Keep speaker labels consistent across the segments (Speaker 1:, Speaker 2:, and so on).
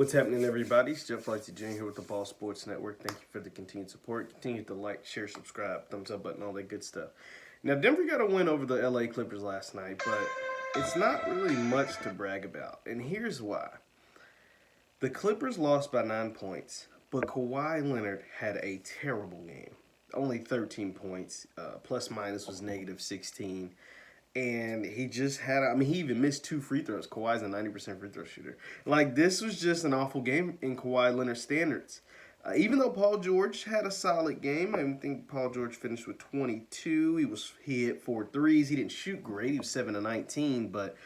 Speaker 1: What's happening, everybody? It's Jeff Lightsy Jr. here with the Ball Sports Network. Thank you for the continued support. Continue to like, share, subscribe, thumbs up button, all that good stuff. Now, Denver got a win over the LA Clippers last night, but it's not really much to brag about. And here's why. The Clippers lost by 9 points, but Kawhi Leonard had a terrible game. Only 13 points. Plus minus was negative 16. And he just had, he even missed 2 free throws. Kawhi's a 90% free throw shooter. Like, this was just an awful game in Kawhi Leonard standards. Even though Paul George had a solid game, I think Paul George finished with 22. He hit 4 threes. He didn't shoot great. He was 7 of 19. But,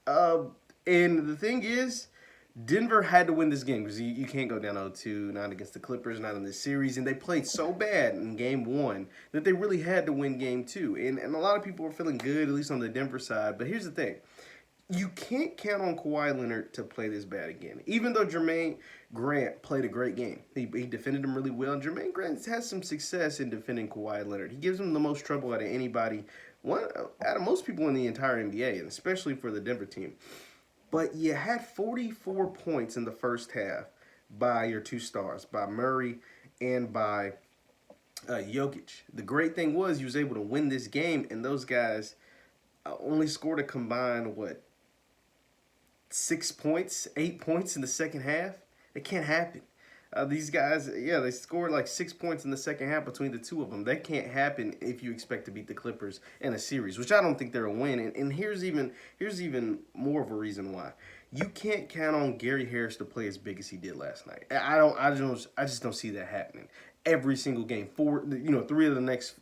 Speaker 1: and the thing is, Denver had to win this game because you can't go down 0-2, not against the Clippers, not in this series. And they played so bad in Game 1 that they really had to win Game 2. And a lot of people were feeling good, at least on the Denver side. But here's the thing. You can't count on Kawhi Leonard to play this bad again. Even though Jermaine Grant played a great game. He defended him really well. And Jermaine Grant has some success in defending Kawhi Leonard. He gives him the most trouble out of anybody, out of most people in the entire NBA, and especially for the Denver team. But you had 44 points in the first half by your 2 stars, by Murray and by Jokic. The great thing was he was able to win this game, and those guys only scored a combined, 6 points, 8 points in the second half? It can't happen. These guys, they scored like 6 points in the second half between the 2 of them. That can't happen if you expect to beat the Clippers in a series, which I don't think they're a win. And here's even more of a reason why. You can't count on Gary Harris to play as big as he did last night. I just don't see that happening. Every single game, 3 of the next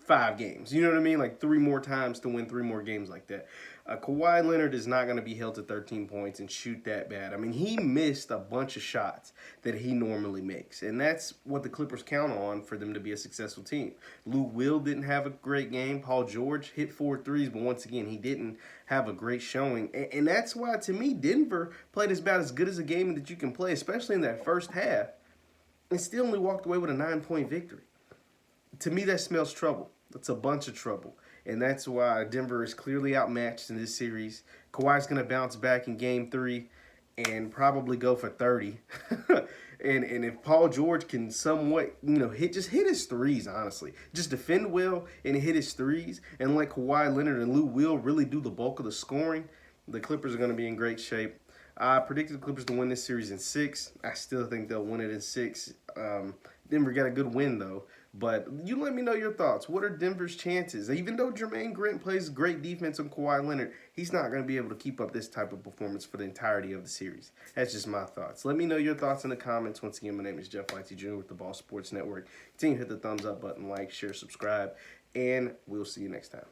Speaker 1: 5 games. You know what I mean? Like 3 more times to win 3 more games like that. Kawhi Leonard is not going to be held to 13 points and shoot that bad. He missed a bunch of shots that he normally makes. And that's what the Clippers count on for them to be a successful team. Lou Will didn't have a great game. Paul George hit 4 threes, but once again, he didn't have a great showing. And that's why, to me, Denver played about as good as a game that you can play, especially in that first half, and still only walked away with a 9-point victory. To me, that smells trouble. That's a bunch of trouble. And that's why Denver is clearly outmatched in this series. Kawhi's going to bounce back in Game 3 and probably go for 30. and if Paul George can somewhat, hit his threes, honestly. Just defend well and hit his threes and let Kawhi Leonard and Lou Will really do the bulk of the scoring, the Clippers are going to be in great shape. I predicted the Clippers to win this series in 6. I still think they'll win it in 6. Denver got a good win, though. But you let me know your thoughts. What are Denver's chances? Even though Jermaine Grant plays great defense on Kawhi Leonard, he's not going to be able to keep up this type of performance for the entirety of the series. That's just my thoughts. Let me know your thoughts in the comments. Once again, my name is Jeff Lightsy Jr. with the Ball Sports Network. Continue to hit the thumbs up button, like, share, subscribe, and we'll see you next time.